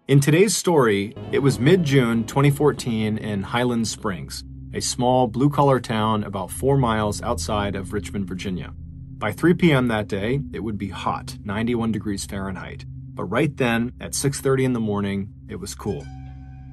In today's story, it was mid-June 2014 in Highland Springs, a small blue-collar town about 4 miles outside of Richmond, Virginia. By 3 p.m. that day, it would be hot, 91 degrees Fahrenheit. But right then, at 6:30 in the morning, it was cool.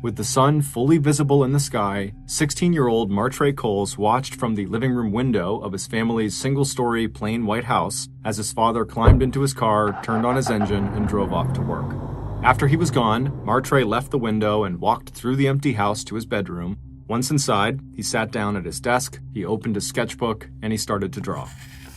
With the sun fully visible in the sky, 16-year-old Martre Coles watched from the living room window of his family's single-story plain white house as his father climbed into his car, turned on his engine, and drove off to work. After he was gone, Martre left the window and walked through the empty house to his bedroom. Once inside, he sat down at his desk, he opened his sketchbook, and he started to draw.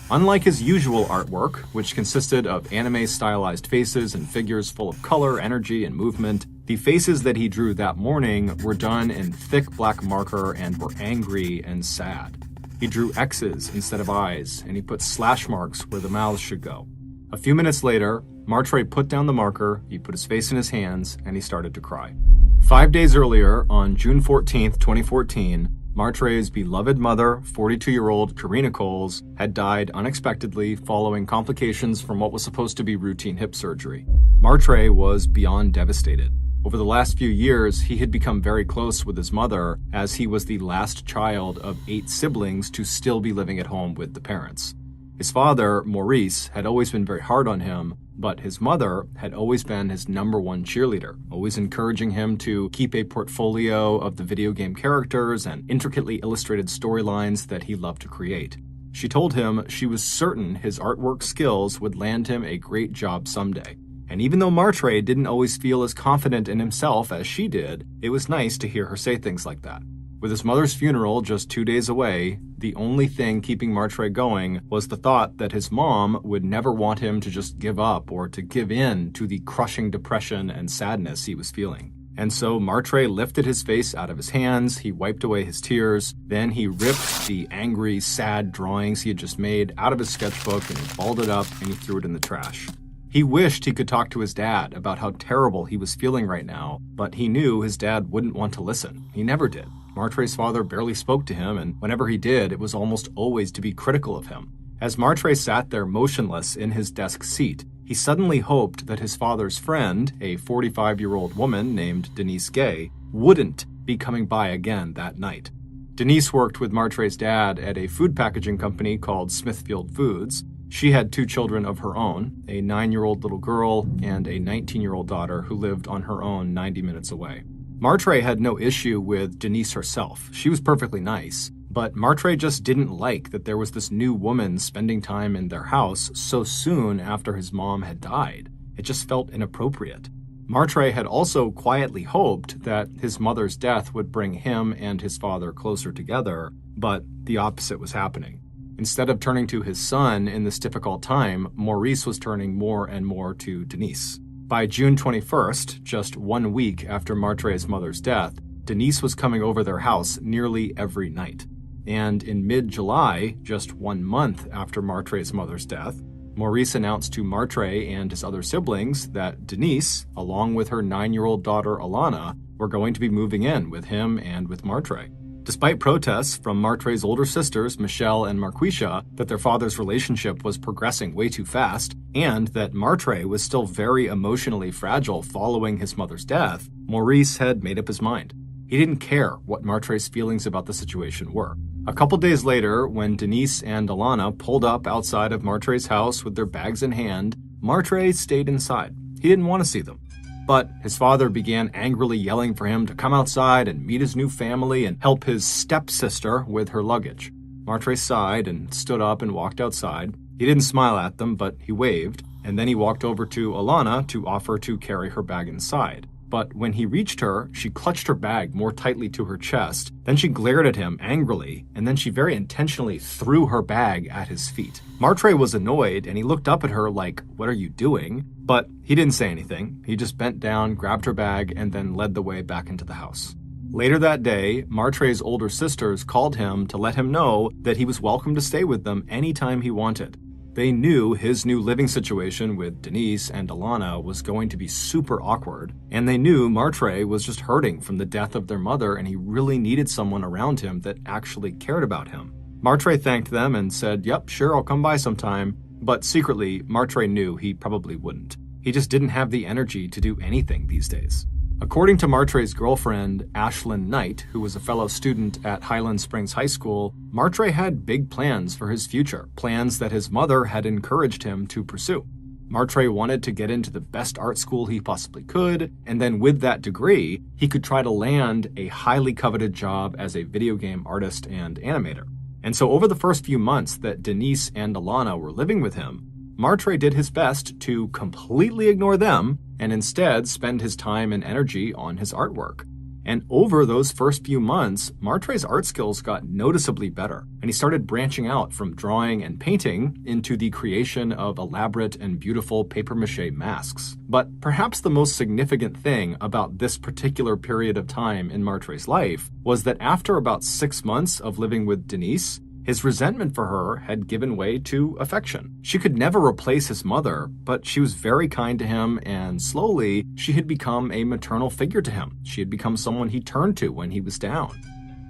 Unlike his usual artwork, which consisted of anime-stylized faces and figures full of color, energy, and movement, the faces that he drew that morning were done in thick black marker and were angry and sad. He drew X's instead of eyes, and he put slash marks where the mouths should go. A few minutes later, Martre put down the marker, he put his face in his hands, and he started to cry. 5 days earlier, on June 14th, 2014, Martre's beloved mother, 42-year-old Karina Coles, had died unexpectedly following complications from what was supposed to be routine hip surgery. Martre was beyond devastated. Over the last few years, he had become very close with his mother, as he was the last child of 8 siblings to still be living at home with the parents. His father, Maurice, had always been very hard on him, but his mother had always been his #1 cheerleader, always encouraging him to keep a portfolio of the video game characters and intricately illustrated storylines that he loved to create. She told him she was certain his artwork skills would land him a great job someday. And even though Martre didn't always feel as confident in himself as she did, it was nice to hear her say things like that. With his mother's funeral just 2 days away, the only thing keeping Martre going was the thought that his mom would never want him to just give up or to give in to the crushing depression and sadness he was feeling. And so Martre lifted his face out of his hands, he wiped away his tears, then he ripped the angry, sad drawings he had just made out of his sketchbook and he balled it up and he threw it in the trash. He wished he could talk to his dad about how terrible he was feeling right now, but he knew his dad wouldn't want to listen. He never did. Martre's father barely spoke to him, and whenever he did, it was almost always to be critical of him. As Martre sat there motionless in his desk seat, he suddenly hoped that his father's friend, a 45-year-old woman named Denise Gay, wouldn't be coming by again that night. Denise worked with Martre's dad at a food packaging company called Smithfield Foods. She had 2 children of her own, a 9-year-old little girl and a 19-year-old daughter who lived on her own 90 minutes away. Martre had no issue with Denise herself. She was perfectly nice, but Martre just didn't like that there was this new woman spending time in their house so soon after his mom had died. It just felt inappropriate. Martre had also quietly hoped that his mother's death would bring him and his father closer together, but the opposite was happening. Instead of turning to his son in this difficult time, Maurice was turning more and more to Denise. By June 21st, just 1 week after Martre's mother's death, Denise was coming over their house nearly every night. And in mid-July, just 1 month after Martre's mother's death, Maurice announced to Martre and his other siblings that Denise, along with her 9-year-old daughter Alana, were going to be moving in with him and with Martre. Despite protests from Martre's older sisters, Michelle and Marquisha, that their father's relationship was progressing way too fast, and that Martre was still very emotionally fragile following his mother's death, Maurice had made up his mind. He didn't care what Martre's feelings about the situation were. A couple days later, when Denise and Alana pulled up outside of Martre's house with their bags in hand, Martre stayed inside. He didn't want to see them. But his father began angrily yelling for him to come outside and meet his new family and help his stepsister with her luggage. Martre sighed and stood up and walked outside. He didn't smile at them, but he waved, and then he walked over to Alana to offer to carry her bag inside. But when he reached her, she clutched her bag more tightly to her chest. Then she glared at him angrily, and then she very intentionally threw her bag at his feet. Martre was annoyed, and he looked up at her like, "What are you doing?" But he didn't say anything. He just bent down, grabbed her bag, and then led the way back into the house. Later that day, Martre's older sisters called him to let him know that he was welcome to stay with them anytime he wanted. They knew his new living situation with Denise and Alana was going to be super awkward, and they knew Martre was just hurting from the death of their mother and he really needed someone around him that actually cared about him. Martre thanked them and said, "Yep, sure, I'll come by sometime," but secretly, Martre knew he probably wouldn't. He He just didn't have the energy to do anything these days. According to Martre's girlfriend, Ashlyn Knight, who was a fellow student at Highland Springs High School, Martre had big plans for his future, plans that his mother had encouraged him to pursue. Martre wanted to get into the best art school he possibly could, and then with that degree, he could try to land a highly coveted job as a video game artist and animator. And so over the first few months that Denise and Alana were living with him, Martre did his best to completely ignore them and instead spend his time and energy on his artwork. And over those first few months, Martre's art skills got noticeably better, and he started branching out from drawing and painting into the creation of elaborate and beautiful papier-mâché masks. But perhaps the most significant thing about this particular period of time in Martre's life was that after about 6 months of living with Denise, his resentment for her had given way to affection. She could never replace his mother, but she was very kind to him, and slowly, she had become a maternal figure to him. She had become someone he turned to when he was down.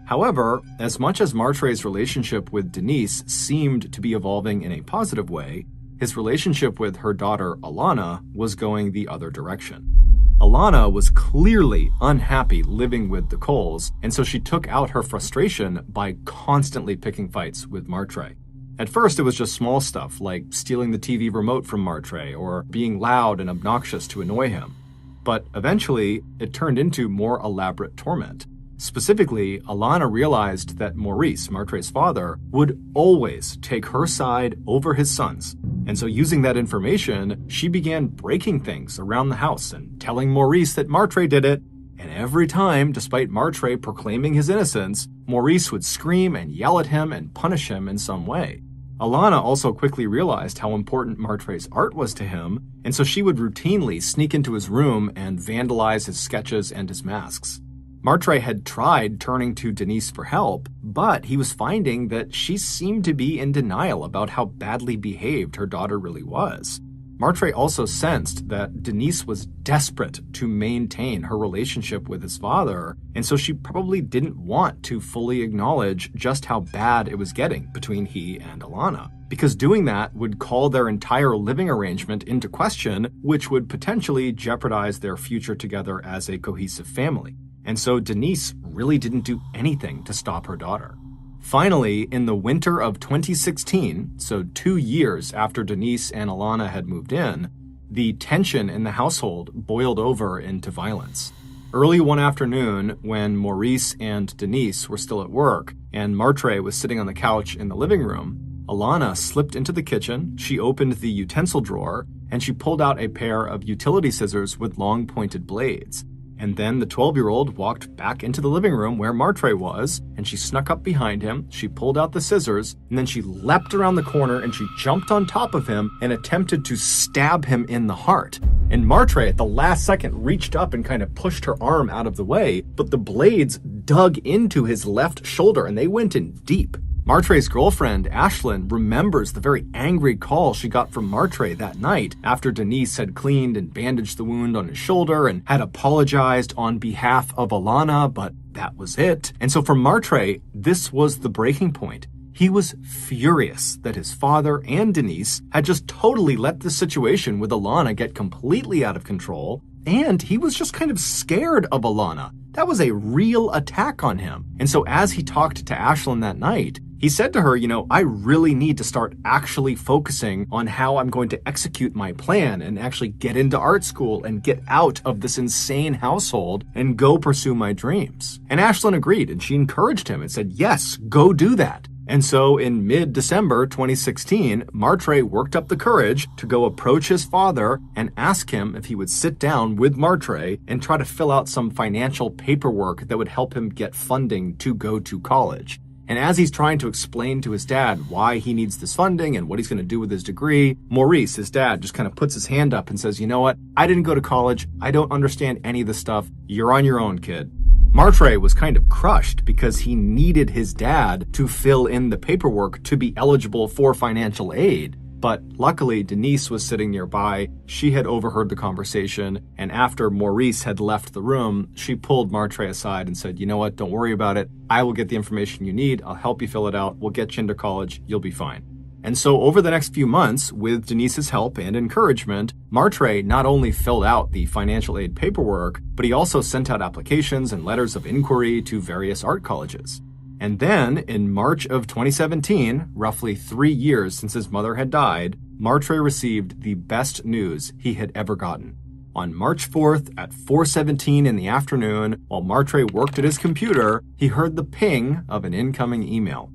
However, as much as Martre's relationship with Denise seemed to be evolving in a positive way, his relationship with her daughter Alana was going the other direction. Alana was clearly unhappy living with the Coles, and so she took out her frustration by constantly picking fights with Martre. At first, it was just small stuff like stealing the TV remote from Martre or being loud and obnoxious to annoy him. But eventually, it turned into more elaborate torment. Specifically, Alana realized that Maurice, Martre's father, would always take her side over his son's. And so using that information, she began breaking things around the house and telling Maurice that Martre did it. And every time, despite Martre proclaiming his innocence, Maurice would scream and yell at him and punish him in some way. Alana also quickly realized how important Martre's art was to him, and so she would routinely sneak into his room and vandalize his sketches and his masks. Martre had tried turning to Denise for help, but he was finding that she seemed to be in denial about how badly behaved her daughter really was. Martre also sensed that Denise was desperate to maintain her relationship with his father, and so she probably didn't want to fully acknowledge just how bad it was getting between he and Alana, because doing that would call their entire living arrangement into question, which would potentially jeopardize their future together as a cohesive family. And so Denise really didn't do anything to stop her daughter. Finally, in the winter of 2016, so 2 years after Denise and Alana had moved in, the tension in the household boiled over into violence. Early one afternoon, when Maurice and Denise were still at work, and Martre was sitting on the couch in the living room, Alana slipped into the kitchen, she opened the utensil drawer, and she pulled out a pair of utility scissors with long pointed blades. And then the 12-year-old walked back into the living room where Martre was, and she snuck up behind him, she pulled out the scissors, and then she leapt around the corner and she jumped on top of him and attempted to stab him in the heart. And Martre, at the last second, reached up and kind of pushed her arm out of the way, but the blades dug into his left shoulder and they went in deep. Martre's girlfriend, Ashlyn, remembers the very angry call she got from Martre that night after Denise had cleaned and bandaged the wound on his shoulder and had apologized on behalf of Alana, but that was it. And so for Martre, this was the breaking point. He was furious that his father and Denise had just totally let the situation with Alana get completely out of control, and he was just kind of scared of Alana. That was a real attack on him. And so as he talked to Ashlyn that night, he said to her, I really need to start actually focusing on how I'm going to execute my plan and actually get into art school and get out of this insane household and go pursue my dreams. And Ashlyn agreed, and she encouraged him and said, yes, go do that. And so in mid-December 2016, Martre worked up the courage to go approach his father and ask him if he would sit down with Martre and try to fill out some financial paperwork that would help him get funding to go to college. And as he's trying to explain to his dad why he needs this funding and what he's going to do with his degree, Maurice, his dad, just kind of puts his hand up and says, you know what? I didn't go to college. I don't understand any of this stuff. You're on your own, kid. Martre was kind of crushed because he needed his dad to fill in the paperwork to be eligible for financial aid. But luckily, Denise was sitting nearby. She had overheard the conversation, and after Maurice had left the room, she pulled Martre aside and said, you know what, don't worry about it. I will get the information you need. I'll help you fill it out. We'll get you into college. You'll be fine. And so over the next few months, with Denise's help and encouragement, Martre not only filled out the financial aid paperwork, but he also sent out applications and letters of inquiry to various art colleges. And then, in March of 2017, roughly 3 years since his mother had died, Martre received the best news he had ever gotten. On March 4th at 4:17 in the afternoon, while Martre worked at his computer, he heard the ping of an incoming email.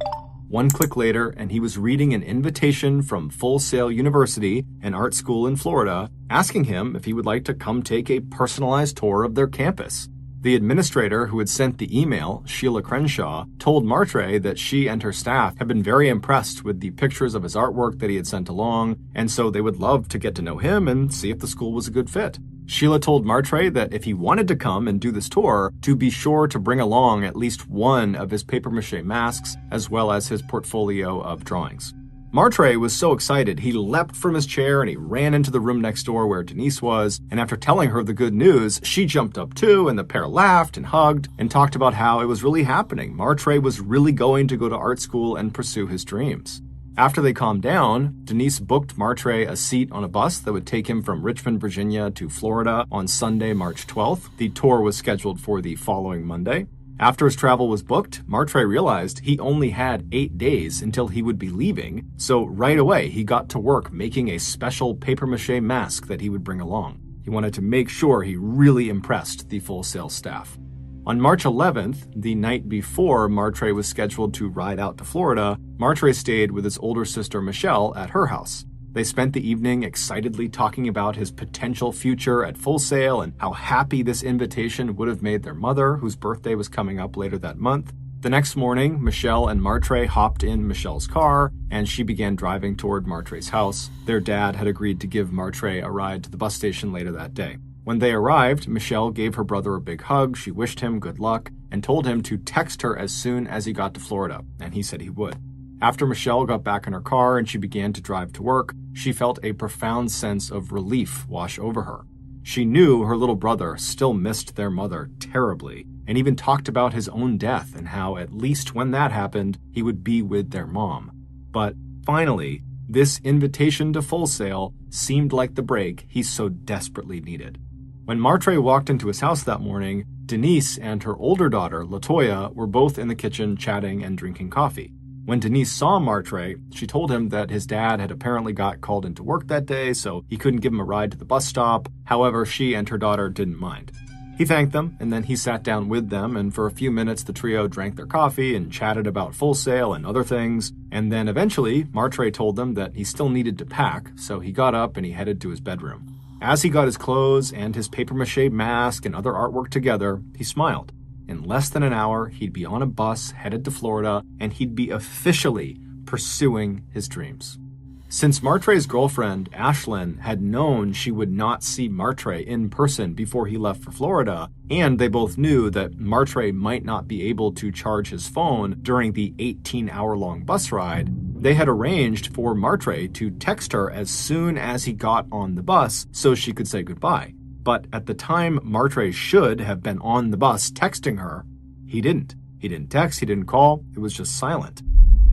One click later, and he was reading an invitation from Full Sail University, an art school in Florida, asking him if he would like to come take a personalized tour of their campus. The administrator who had sent the email, Sheila Crenshaw, told Martre that she and her staff had been very impressed with the pictures of his artwork that he had sent along, and so they would love to get to know him and see if the school was a good fit. Sheila told Martre that if he wanted to come and do this tour, to be sure to bring along at least one of his papier-mâché masks, as well as his portfolio of drawings. Martre was so excited, he leapt from his chair and he ran into the room next door where Denise was, and after telling her the good news, she jumped up too, and the pair laughed and hugged and talked about how it was really happening. Martre was really going to go to art school and pursue his dreams. After they calmed down, Denise booked Martre a seat on a bus that would take him from Richmond, Virginia to Florida on Sunday, March 12th. The tour was scheduled for the following Monday. After his travel was booked, Martre realized he only had 8 days until he would be leaving, so right away he got to work making a special papier-mâché mask that he would bring along. He wanted to make sure he really impressed the Full Sail staff. On March 11th, the night before Martre was scheduled to ride out to Florida, Martre stayed with his older sister Michelle at her house. They spent the evening excitedly talking about his potential future at Full Sail and how happy this invitation would have made their mother, whose birthday was coming up later that month. The next morning, Michelle and Martre hopped in Michelle's car, and she began driving toward Martre's house. Their dad had agreed to give Martre a ride to the bus station later that day. When they arrived, Michelle gave her brother a big hug, she wished him good luck, and told him to text her as soon as he got to Florida, and he said he would. After Michelle got back in her car and she began to drive to work, she felt a profound sense of relief wash over her. She knew her little brother still missed their mother terribly, and even talked about his own death and how, at least when that happened, he would be with their mom. But finally, this invitation to Full Sail seemed like the break he so desperately needed. When Martre walked into his house that morning, Denise and her older daughter, Latoya, were both in the kitchen chatting and drinking coffee. When Denise saw Martre, she told him that his dad had apparently got called into work that day, so he couldn't give him a ride to the bus stop. However, she and her daughter didn't mind. He thanked them, and then he sat down with them, and for a few minutes the trio drank their coffee and chatted about Full Sail and other things. And then eventually, Martre told them that he still needed to pack, so he got up and he headed to his bedroom. As he got his clothes and his papier-mâché mask and other artwork together, he smiled. In less than an hour, he'd be on a bus headed to Florida, and he'd be officially pursuing his dreams. Since Martre's girlfriend, Ashlyn, had known she would not see Martre in person before he left for Florida, and they both knew that Martre might not be able to charge his phone during the 18-hour-long bus ride, they had arranged for Martre to text her as soon as he got on the bus so she could say goodbye. But at the time Martre should have been on the bus texting her, he didn't. He didn't text, he didn't call, it was just silent.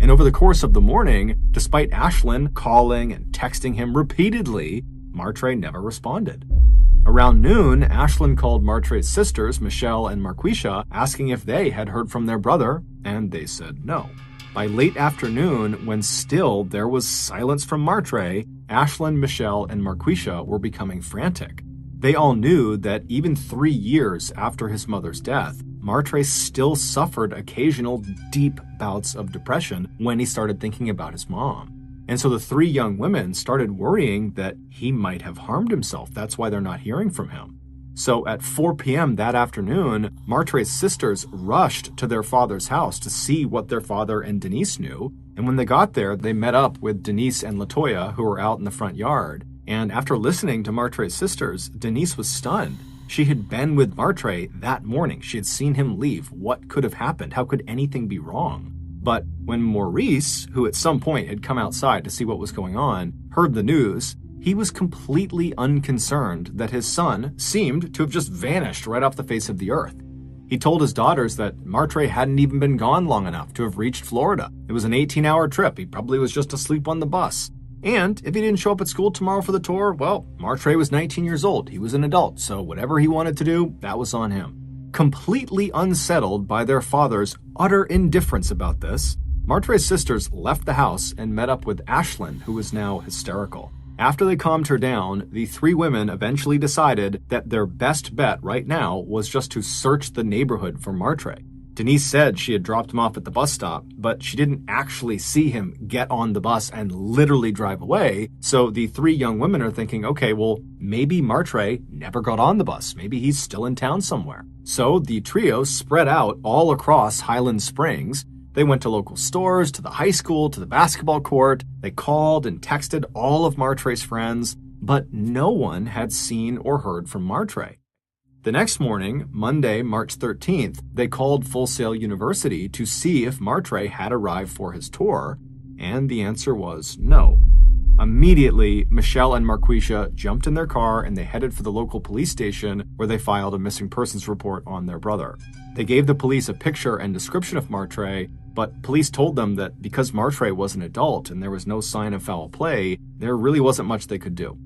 And over the course of the morning, despite Ashlyn calling and texting him repeatedly, Martre never responded. Around noon, Ashlyn called Martre's sisters, Michelle and Marquisha, asking if they had heard from their brother, and they said no. By late afternoon, when still there was silence from Martre, Ashlyn, Michelle, and Marquisha were becoming frantic. They all knew that even 3 years after his mother's death, Martre still suffered occasional deep bouts of depression when he started thinking about his mom. And so the 3 young women started worrying that he might have harmed himself. That's why they're not hearing from him. So at 4 p.m. that afternoon, Martre's sisters rushed to their father's house to see what their father and Denise knew. And when they got there, they met up with Denise and Latoya, who were out in the front yard. And after listening to Martre's sisters, Denise was stunned. She had been with Martre that morning. She had seen him leave. What could have happened? How could anything be wrong? But when Maurice, who at some point had come outside to see what was going on, heard the news, he was completely unconcerned that his son seemed to have just vanished right off the face of the earth. He told his daughters that Martre hadn't even been gone long enough to have reached Florida. It was an 18-hour trip. He probably was just asleep on the bus. And if he didn't show up at school tomorrow for the tour, well, Martre was 19 years old. He was an adult, so whatever he wanted to do, that was on him. Completely unsettled by their father's utter indifference about this, Martre's sisters left the house and met up with Ashlyn, who was now hysterical. After they calmed her down, the three women eventually decided that their best bet right now was just to search the neighborhood for Martre. Denise said she had dropped him off at the bus stop, but she didn't actually see him get on the bus and literally drive away. So the three young women are thinking, okay, well, maybe Martre never got on the bus. Maybe he's still in town somewhere. So the trio spread out all across Highland Springs. They went to local stores, to the high school, to the basketball court. They called and texted all of Martre's friends, but no one had seen or heard from Martre. The next morning, Monday, March 13th, they called Full Sail University to see if Martre had arrived for his tour, and the answer was no. Immediately, Michelle and Marquisha jumped in their car and they headed for the local police station where they filed a missing persons report on their brother. They gave the police a picture and description of Martre, but police told them that because Martre was an adult and there was no sign of foul play, there really wasn't much they could do.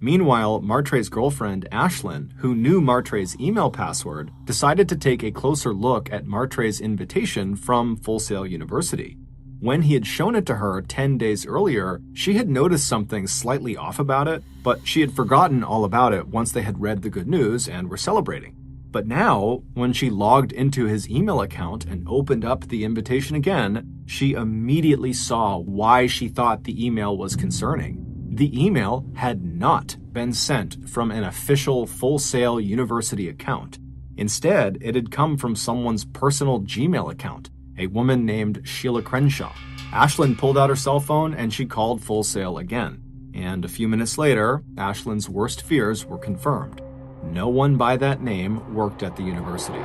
Meanwhile, Martre's girlfriend, Ashlyn, who knew Martre's email password, decided to take a closer look at Martre's invitation from Full Sail University. When he had shown it to her 10 days earlier, she had noticed something slightly off about it, but she had forgotten all about it once they had read the good news and were celebrating. But now, when she logged into his email account and opened up the invitation again, she immediately saw why she thought the email was concerning. The email had not been sent from an official Full Sail University account. Instead, it had come from someone's personal Gmail account, a woman named Sheila Crenshaw. Ashlyn pulled out her cell phone and she called Full Sail again. And a few minutes later, Ashlyn's worst fears were confirmed. No one by that name worked at the university.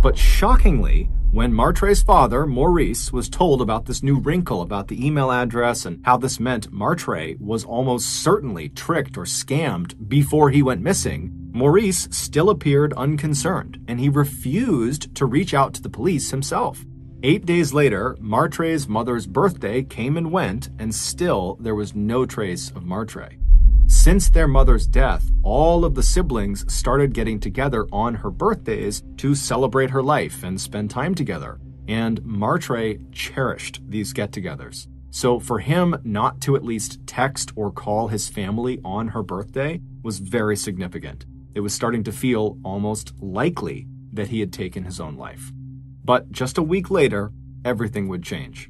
But shockingly, when Martre's father, Maurice, was told about this new wrinkle about the email address and how this meant Martre was almost certainly tricked or scammed before he went missing, Maurice still appeared unconcerned, and he refused to reach out to the police himself. 8 days later, Martre's mother's birthday came and went, and still there was no trace of Martre. Since their mother's death, all of the siblings started getting together on her birthdays to celebrate her life and spend time together. And Martre cherished these get-togethers. So for him not to at least text or call his family on her birthday was very significant. It was starting to feel almost likely that he had taken his own life. But just a week later, everything would change.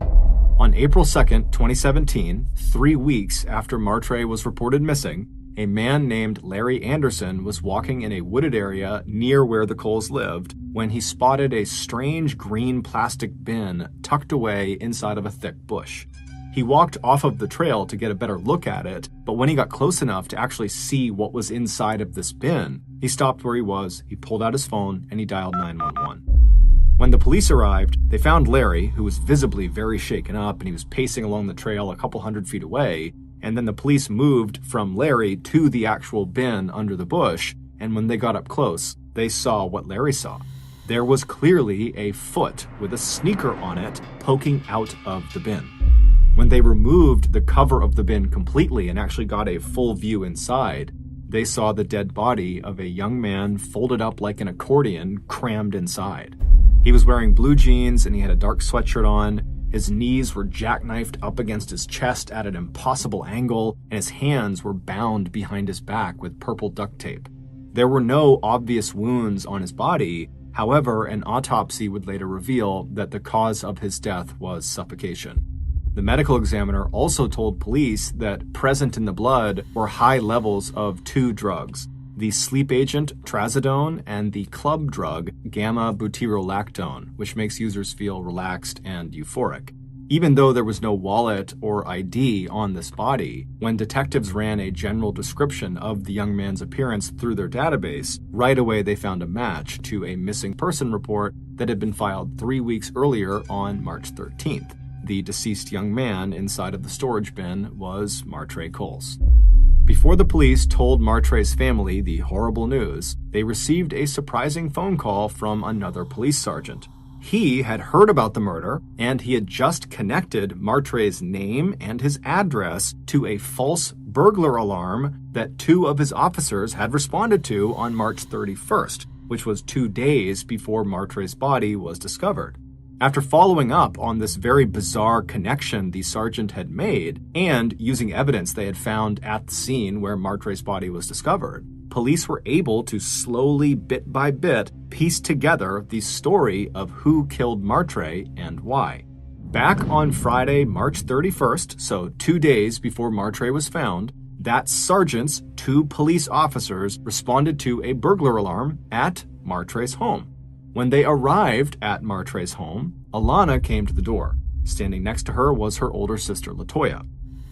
On April 2nd, 2017, 3 weeks after Martre was reported missing, a man named Larry Anderson was walking in a wooded area near where the Coles lived when he spotted a strange green plastic bin tucked away inside of a thick bush. He walked off of the trail to get a better look at it, but when he got close enough to actually see what was inside of this bin, he stopped where he was, he pulled out his phone, and he dialed 911. When the police arrived, they found Larry, who was visibly very shaken up, and he was pacing along the trail a couple hundred feet away, and then the police moved from Larry to the actual bin under the bush, and when they got up close, they saw what Larry saw. There was clearly a foot with a sneaker on it poking out of the bin. When they removed the cover of the bin completely and actually got a full view inside, they saw the dead body of a young man folded up like an accordion crammed inside. He was wearing blue jeans and he had a dark sweatshirt on. His knees were jackknifed up against his chest at an impossible angle, and his hands were bound behind his back with purple duct tape. There were no obvious wounds on his body. However, an autopsy would later reveal that the cause of his death was suffocation. The medical examiner also told police that present in the blood were high levels of two drugs, the sleep agent trazodone and the club drug gamma-butyrolactone, which makes users feel relaxed and euphoric. Even though there was no wallet or ID on this body, when detectives ran a general description of the young man's appearance through their database, right away they found a match to a missing person report that had been filed 3 weeks earlier on March 13th. The deceased young man inside of the storage bin was Martre Coles. Before the police told Martre's family the horrible news, they received a surprising phone call from another police sergeant. He had heard about the murder, and he had just connected Martre's name and his address to a false burglar alarm that 2 of his officers had responded to on March 31st, which was 2 days before Martre's body was discovered. After following up on this very bizarre connection the sergeant had made, and using evidence they had found at the scene where Martre's body was discovered, police were able to slowly, bit by bit, piece together the story of who killed Martre and why. Back on Friday, March 31st, so 2 days before Martre was found, that sergeant's 2 police officers responded to a burglar alarm at Martre's home. When they arrived at Martre's home, Alana came to the door. Standing next to her was her older sister, Latoya.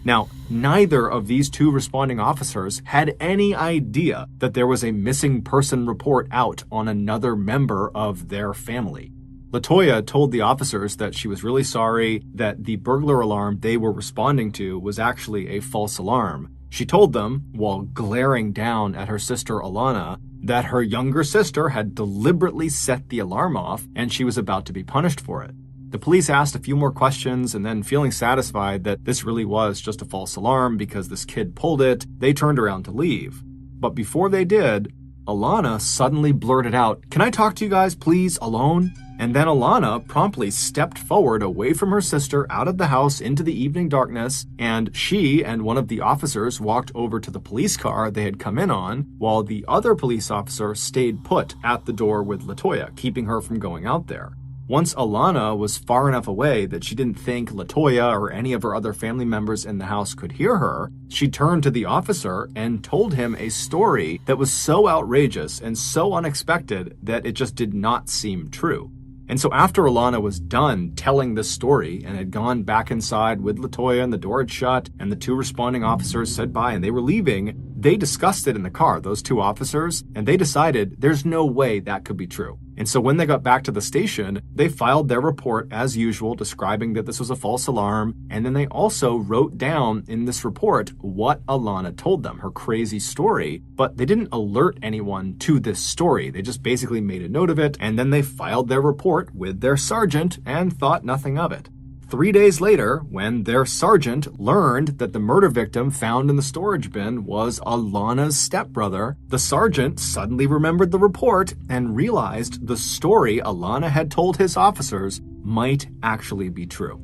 Now, neither of these 2 responding officers had any idea that there was a missing person report out on another member of their family. Latoya told the officers that she was really sorry that the burglar alarm they were responding to was actually a false alarm. She told them, while glaring down at her sister Alana, that her younger sister had deliberately set the alarm off and she was about to be punished for it. The police asked a few more questions, and then, feeling satisfied that this really was just a false alarm because this kid pulled it, they turned around to leave. But before they did, Alana suddenly blurted out, "Can I talk to you guys, please, alone?" And then Alana promptly stepped forward away from her sister out of the house into the evening darkness, and she and one of the officers walked over to the police car they had come in on, while the other police officer stayed put at the door with Latoya, keeping her from going out there. Once Alana was far enough away that she didn't think Latoya or any of her other family members in the house could hear her, she turned to the officer and told him a story that was so outrageous and so unexpected that it just did not seem true. And so after Alana was done telling this story and had gone back inside with Latoya and the door had shut and the 2 responding officers said bye and they were leaving, they discussed it in the car, those 2 officers, and they decided there's no way that could be true. And so when they got back to the station, they filed their report as usual, describing that this was a false alarm, and then they also wrote down in this report what Alana told them, her crazy story, but they didn't alert anyone to this story. They just basically made a note of it, and then they filed their report with their sergeant and thought nothing of it. 3 days later, when their sergeant learned that the murder victim found in the storage bin was Alana's stepbrother, the sergeant suddenly remembered the report and realized the story Alana had told his officers might actually be true.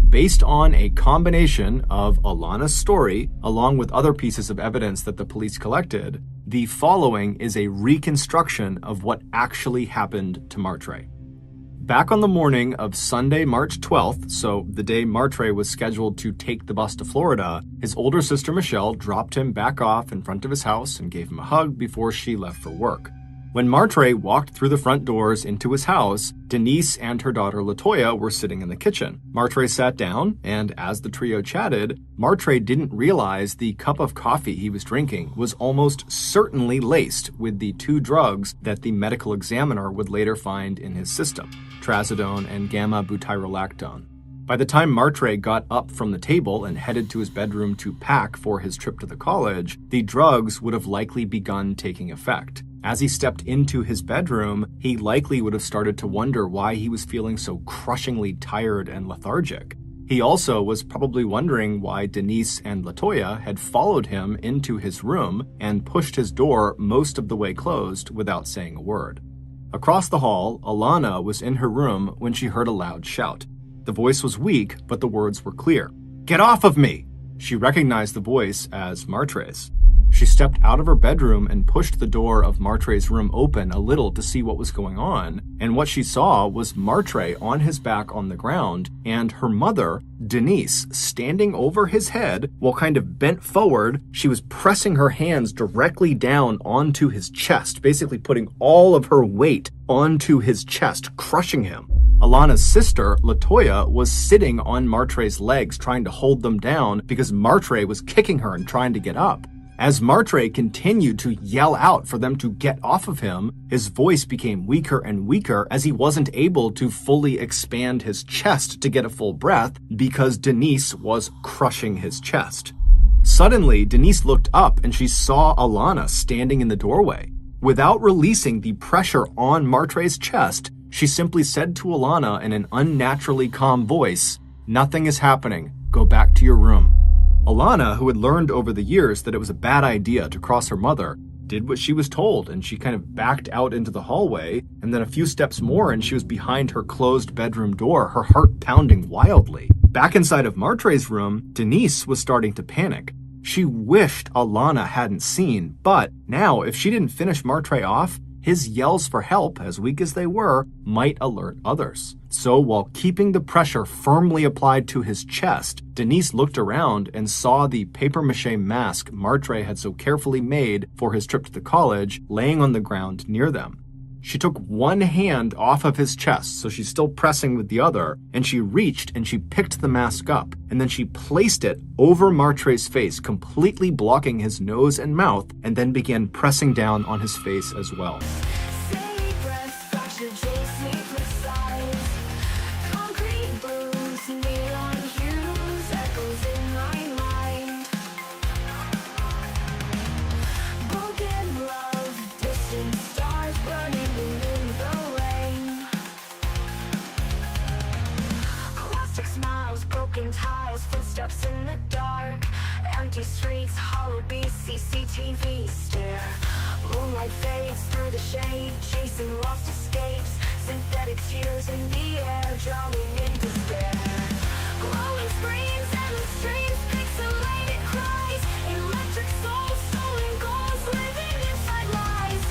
Based on a combination of Alana's story, along with other pieces of evidence that the police collected, the following is a reconstruction of what actually happened to Martre. Back on the morning of Sunday, March 12th, so the day Martre was scheduled to take the bus to Florida, his older sister Michelle dropped him back off in front of his house and gave him a hug before she left for work. When Martre walked through the front doors into his house, Denise and her daughter Latoya were sitting in the kitchen. Martre sat down, and as the trio chatted, Martre didn't realize the cup of coffee he was drinking was almost certainly laced with the 2 drugs that the medical examiner would later find in his system, trazodone and gamma-butyrolactone. By the time Martre got up from the table and headed to his bedroom to pack for his trip to the college, the drugs would have likely begun taking effect. As he stepped into his bedroom, he likely would have started to wonder why he was feeling so crushingly tired and lethargic. He also was probably wondering why Denise and Latoya had followed him into his room and pushed his door most of the way closed without saying a word. Across the hall, Alana was in her room when she heard a loud shout. The voice was weak, but the words were clear. "Get off of me!" She recognized the voice as Martre's. She stepped out of her bedroom and pushed the door of Martre's room open a little to see what was going on, and what she saw was Martre on his back on the ground, and her mother, Denise, standing over his head while kind of bent forward. She was pressing her hands directly down onto his chest, basically putting all of her weight onto his chest, crushing him. Alana's sister, Latoya, was sitting on Martre's legs trying to hold them down because Martre was kicking her and trying to get up. As Martre continued to yell out for them to get off of him, his voice became weaker and weaker as he wasn't able to fully expand his chest to get a full breath because Denise was crushing his chest. Suddenly, Denise looked up and she saw Alana standing in the doorway. Without releasing the pressure on Martre's chest, she simply said to Alana in an unnaturally calm voice, "Nothing is happening. Go back to your room." Alana, who had learned over the years that it was a bad idea to cross her mother, did what she was told, and she kind of backed out into the hallway, and then a few steps more and she was behind her closed bedroom door, her heart pounding wildly. Back inside of Martre's room, Denise was starting to panic. She wished Alana hadn't seen, but now if she didn't finish Martre off, his yells for help, as weak as they were, might alert others. So while keeping the pressure firmly applied to his chest, Denise looked around and saw the papier-mâché mask Martre had so carefully made for his trip to the college laying on the ground near them. She took one hand off of his chest, so she's still pressing with the other, and she reached and she picked the mask up, and then she placed it over Martre's face, completely blocking his nose and mouth, and then began pressing down on his face as well. Tiles, footsteps in the dark, empty streets, hollow beats, CCTV stare. Moonlight fades through the shade, chasing lost escapes, synthetic tears in the air, drowning in despair. Glowing screens, endless streams, pixelated cries, electric souls, stolen goals, living inside lies.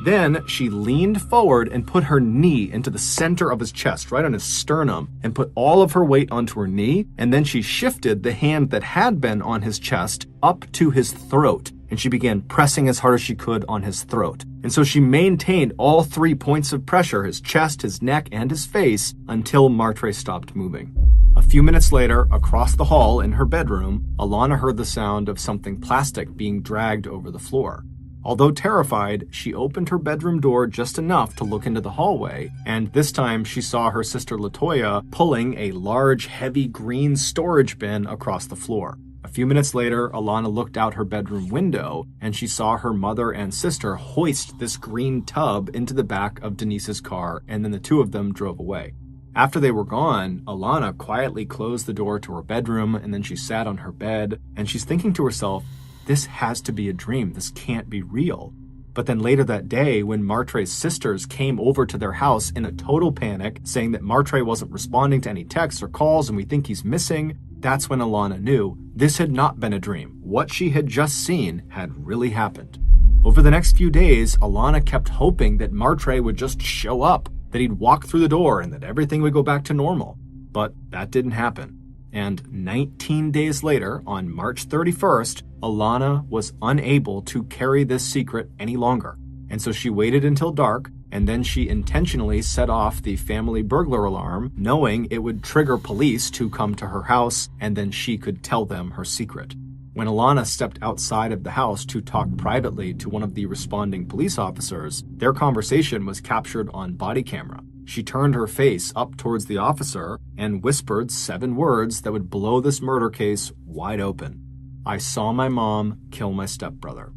Then she leaned forward and put her knee into the center of his chest, right on his sternum, and put all of her weight onto her knee, and then she shifted the hand that had been on his chest up to his throat, and she began pressing as hard as she could on his throat. And so she maintained all 3 points of pressure, his chest, his neck, and his face, until Martre stopped moving. A few minutes later, across the hall in her bedroom, Alana heard the sound of something plastic being dragged over the floor. Although terrified, she opened her bedroom door just enough to look into the hallway, and this time she saw her sister Latoya pulling a large, heavy green storage bin across the floor. A few minutes later, Alana looked out her bedroom window, and she saw her mother and sister hoist this green tub into the back of Denise's car, and then the two of them drove away. After they were gone, Alana quietly closed the door to her bedroom, and then she sat on her bed, and she's thinking to herself, this has to be a dream. This can't be real. But then later that day, when Martre's sisters came over to their house in a total panic, saying that Martre wasn't responding to any texts or calls and we think he's missing, that's when Alana knew this had not been a dream. What she had just seen had really happened. Over the next few days, Alana kept hoping that Martre would just show up, that he'd walk through the door and that everything would go back to normal. But that didn't happen. And 19 days later, on March 31st, Alana was unable to carry this secret any longer. And so she waited until dark, and then she intentionally set off the family burglar alarm, knowing it would trigger police to come to her house, and then she could tell them her secret. When Alana stepped outside of the house to talk privately to one of the responding police officers, their conversation was captured on body camera. She turned her face up towards the officer and whispered 7 words that would blow this murder case wide open. I saw my mom kill my stepbrother.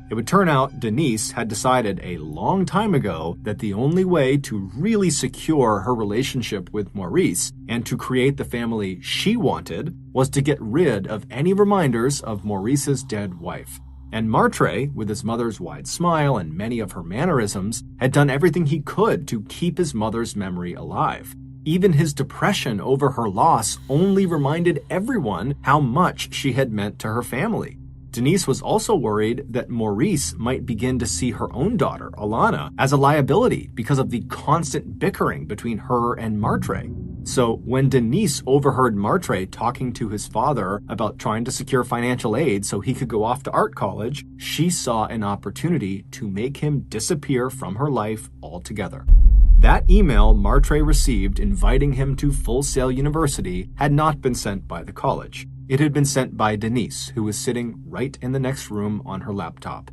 It would turn out Denise had decided a long time ago that the only way to really secure her relationship with Maurice and to create the family she wanted was to get rid of any reminders of Maurice's dead wife. And Martre, with his mother's wide smile and many of her mannerisms, had done everything he could to keep his mother's memory alive. Even his depression over her loss only reminded everyone how much she had meant to her family. Denise was also worried that Maurice might begin to see her own daughter, Alana, as a liability because of the constant bickering between her and Martre. So when Denise overheard Martre talking to his father about trying to secure financial aid so he could go off to art college, she saw an opportunity to make him disappear from her life altogether. That email Martre received inviting him to Full Sail University had not been sent by the college. It had been sent by Denise, who was sitting right in the next room on her laptop.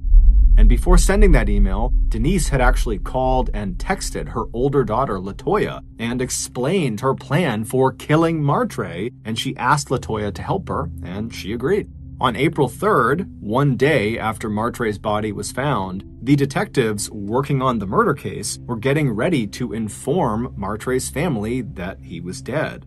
And before sending that email, Denise had actually called and texted her older daughter, LaToya, and explained her plan for killing Martre, and she asked LaToya to help her, and she agreed. On April 3rd, one day after Martre's body was found, the detectives working on the murder case were getting ready to inform Martre's family that he was dead.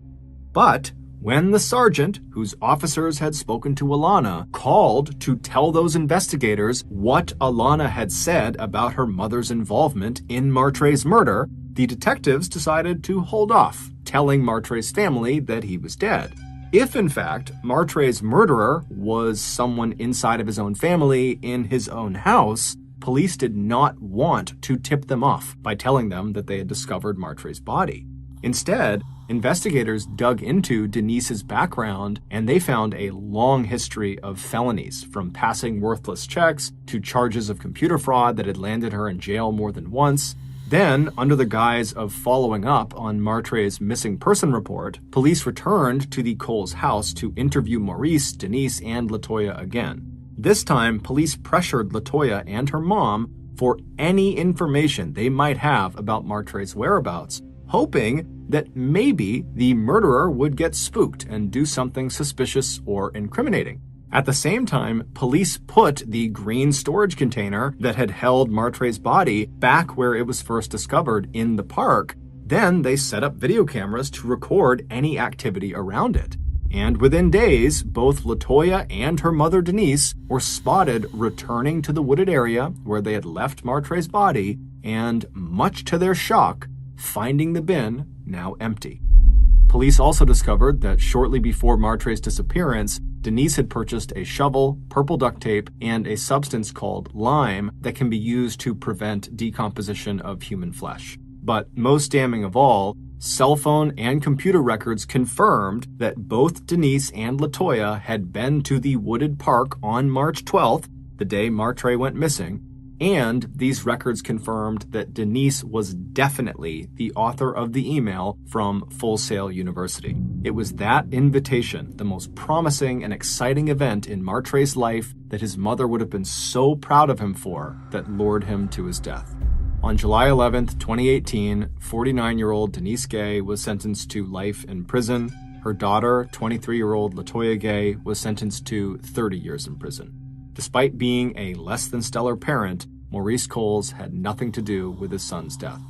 But when the sergeant, whose officers had spoken to Alana, called to tell those investigators what Alana had said about her mother's involvement in Martre's murder, the detectives decided to hold off telling Martre's family that he was dead. If, in fact, Martre's murderer was someone inside of his own family in his own house, police did not want to tip them off by telling them that they had discovered Martre's body. Instead, investigators dug into Denise's background, and they found a long history of felonies, from passing worthless checks to charges of computer fraud that had landed her in jail more than once. Then, under the guise of following up on Martre's missing person report, police returned to the Coles house to interview Maurice, Denise, and LaToya again. This time, police pressured LaToya and her mom for any information they might have about Martre's whereabouts, hoping that maybe the murderer would get spooked and do something suspicious or incriminating. At the same time, police put the green storage container that had held Martre's body back where it was first discovered in the park. Then they set up video cameras to record any activity around it. And within days, both LaToya and her mother Denise were spotted returning to the wooded area where they had left Martre's body, and much to their shock, finding the bin now empty. Police also discovered that shortly before Martre's disappearance, Denise had purchased a shovel, purple duct tape, and a substance called lime that can be used to prevent decomposition of human flesh. But most damning of all, cell phone and computer records confirmed that both Denise and LaToya had been to the wooded park on March 12th, the day Martre went missing, and these records confirmed that Denise was definitely the author of the email from Full Sail University. It was that invitation, the most promising and exciting event in Martre's life that his mother would have been so proud of him for, that lured him to his death. On July 11th, 2018, 49-year-old Denise Gay was sentenced to life in prison. Her daughter, 23-year-old LaToya Gay, was sentenced to 30 years in prison. Despite being a less than stellar parent, Maurice Coles had nothing to do with his son's death.